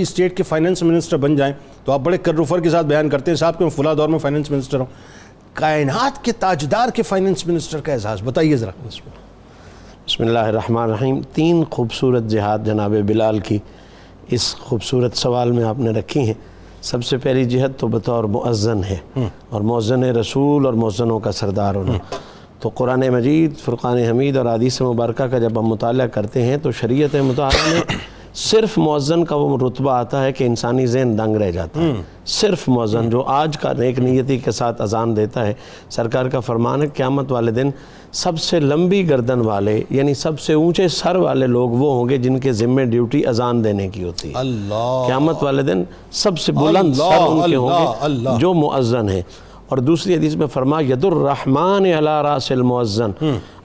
State کے finance minister بن جائیں تو آپ بڑے کرروفر کے ساتھ بیان کرتے ہیں صاحب کہ میں فلاں دور میں فائنانس منسٹر ہوں. کائنات کے تاجدار کے فائنانس منسٹر کا احساس بتائیے ذرا. بسم اللہ الرحمن الرحیم. تین خوبصورت جہاد جناب بلال کی اس خوبصورت سوال میں آپ نے رکھی ہیں. سب سے پہلی جہت تو بطور مؤذن ہے اور مؤذن رسول اور مؤذنوں کا سردار ہونا. تو قرآن مجید، فرقان حمید اور حدیث مبارکہ کا جب ہم مطالعہ کرتے ہیں تو شریعت مطالعہ میں صرف مؤذن کا وہ رتبہ آتا ہے کہ انسانی ذہن دنگ رہ جاتا ہے. صرف مؤذن جو آج کا نیک نیتی کے ساتھ اذان دیتا ہے، سرکار کا فرمان ہے قیامت والے دن سب سے لمبی گردن والے یعنی سب سے اونچے سر والے لوگ وہ ہوں گے جن کے ذمہ ڈیوٹی اذان دینے کی ہوتی ہے. قیامت والے دن سب سے بلند سر ان کے ہوں گے جو مؤذن ہیں. اور دوسری حدیث میں فرمایا ید الرحمن علی راس المؤذن،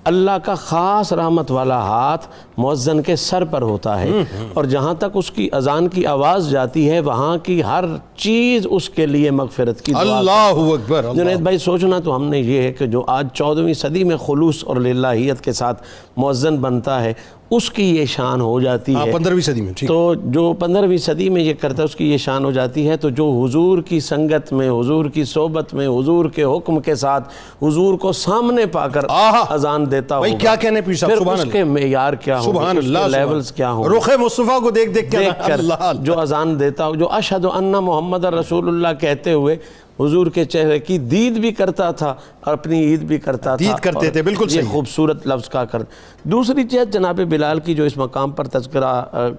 اللہ کا خاص رحمت والا ہاتھ مؤذن کے سر پر ہوتا ہے اور جہاں تک اس کی اذان کی آواز جاتی ہے وہاں کی ہر چیز اس کے لیے مغفرت کی دعا. اللہ اکبر. جنید بھائی سوچنا تو ہم نے یہ ہے کہ جو آج 14ویں صدی میں خلوص اور للہیت کے ساتھ مؤذن بنتا ہے اس کی یہ شان ہو جاتی ہے. 15ویں صدی میں تو جو 15ویں صدی میں یہ کرتا ہے اس کی یہ شان ہو جاتی ہے. تو جو حضور کی سنگت میں، حضور کی صحبت میں، حضور کے حکم کے ساتھ حضور کو سامنے پا کر اذان دیتا ہوگا، کیا کہنے پیر صاحب، پھر اس کے معیار کیا ہوں گے، اس کے لیولز کیا ہوں گے. رخ مصطفیٰ کو دیکھ کر جو اذان دیتا ہو، جو اشہد ان محمد رسول اللہ کہتے ہوئے حضور کے چہرے کی دید بھی کرتا تھا اور اپنی عید بھی کرتا تھا. دید کرتے تھے، بالکل صحیح. یہ خوبصورت لفظ کا کر. دوسری چیز جناب بلال کی جو اس مقام پر تذکرہ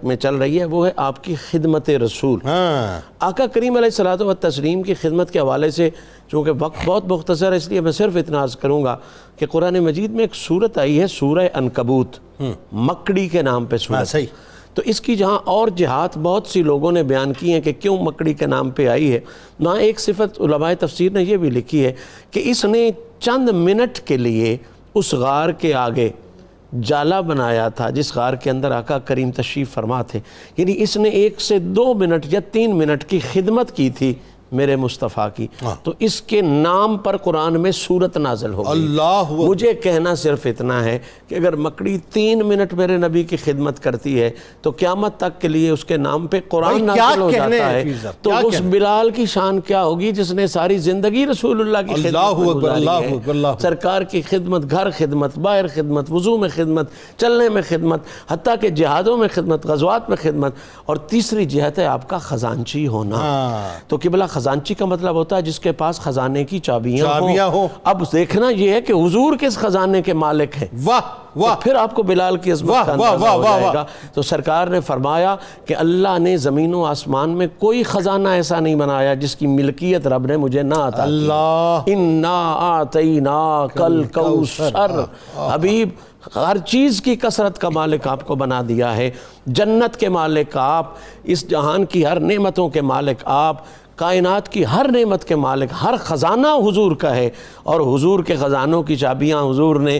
میں چل رہی ہے وہ ہے آپ کی خدمت رسول. آقا کریم علیہ الصلوۃ والتسلیم کی خدمت کے حوالے سے چونکہ وقت بہت مختصر ہے اس لیے میں صرف اتنا عرض کروں گا کہ قرآن مجید میں ایک سورت آئی ہے سورہ عنکبوت، مکڑی کے نام پہ سورت. صحیح. تو اس کی جہاں اور جہات بہت سی لوگوں نے بیان کی ہیں کہ کیوں مکڑی کے نام پہ آئی ہے، وہاں ایک صفت علماء تفسیر نے یہ بھی لکھی ہے کہ اس نے چند منٹ کے لیے اس غار کے آگے جالا بنایا تھا جس غار کے اندر آقا کریم تشریف فرما تھے. یعنی اس نے 1 سے 2 منٹ یا 3 منٹ کی خدمت کی تھی میرے مصطفیٰ کی. تو اس کے نام پر قرآن میں سورت نازل ہو گئی. مجھے کہنا صرف اتنا ہے کہ اگر مکڑی 3 منٹ میرے نبی کی خدمت کرتی ہے تو قیامت تک کے لیے اس کے نام پہ قرآن نازل ہو جاتا ہے. تو اس بلال کی شان کیا ہوگی جس نے ساری زندگی رسول اللہ کی خدمت میں گزاری ہے. سرکار کی خدمت، گھر خدمت، باہر خدمت، وضو میں خدمت، چلنے میں خدمت، حتیٰ کہ جہادوں میں خدمت، غزوات میں خدمت. اور تیسری جہت ہے آپ کا خزانچی ہونا. تو قبلہ خزانچی کا مطلب ہوتا ہے جس کے پاس خزانے کی چابیاں ہوں. اب دیکھنا یہ ہے کہ حضور کس خزانے کے مالک ہیں. پھر آپ کو بلال کی عظمت کا اندازہ ہو جائے گا. تو سرکار نے فرمایا کہ اللہ نے زمین و آسمان میں کوئی خزانہ ایسا نہیں بنایا جس کی ملکیت رب نے مجھے نہ عطا کی. انا اعطیناک الکوثر. حبیب ہر چیز کی کثرت کا مالک آپ کو بنا دیا ہے. جنت کے مالک آپ، اس جہان کی ہر نعمتوں کے مالک آپ، کائنات کی ہر نعمت کے مالک. ہر خزانہ حضور کا ہے اور حضور کے خزانوں کی چابیاں حضور نے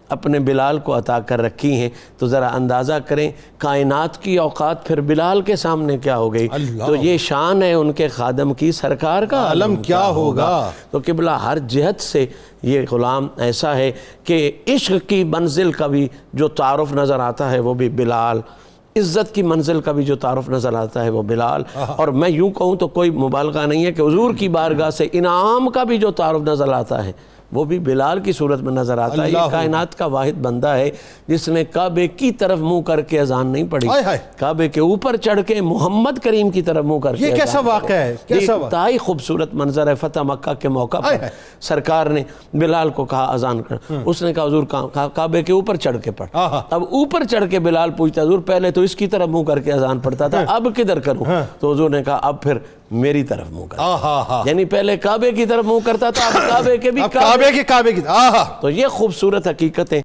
اپنے بلال کو عطا کر رکھی ہیں. تو ذرا اندازہ کریں کائنات کی اوقات پھر بلال کے سامنے کیا ہو گئی. تو یہ شان ہے ان کے خادم کی، سرکار کا علم کیا ہوگا. تو قبلہ ہر جہت سے یہ غلام ایسا ہے کہ عشق کی منزل کا بھی جو تعارف نظر آتا ہے وہ بھی بلال، عزت کی منزل کا بھی جو تعارف نظر آتا ہے وہ بلال. اور میں یوں کہوں تو کوئی مبالغہ نہیں ہے کہ حضور کی بارگاہ سے انعام کا بھی جو تعارف نظر آتا ہے وہ بھی بلال کی صورت میں نظر آتا ہے. یہ کائنات کا واحد بندہ ہے جس نے کعبے کی طرف منہ کر کے اذان نہیں پڑھی، کعبے کے اوپر چڑھ کے محمد کریم کی طرف منہ کر کے. یہ کیسا واقعہ ہے؟ انتہائی خوبصورت منظر ہے. فتح مکہ کے موقع پر سرکار نے بلال کو کہا اذان کر. اس نے کہا حضور کعبے کے اوپر چڑھ کے پڑھ. اب اوپر چڑھ کے بلال پوچھتا حضور پہلے تو اس کی طرف منہ کر کے اذان پڑھتا تھا، اب کدھر کروں؟ تو حضور نے کہا اب پھر میری طرف منہ کر. یعنی پہلے کعبے کی طرف منہ کرتا تھا، اب کعبے کے بھی کعبے کی. تو یہ خوبصورت حقیقتیں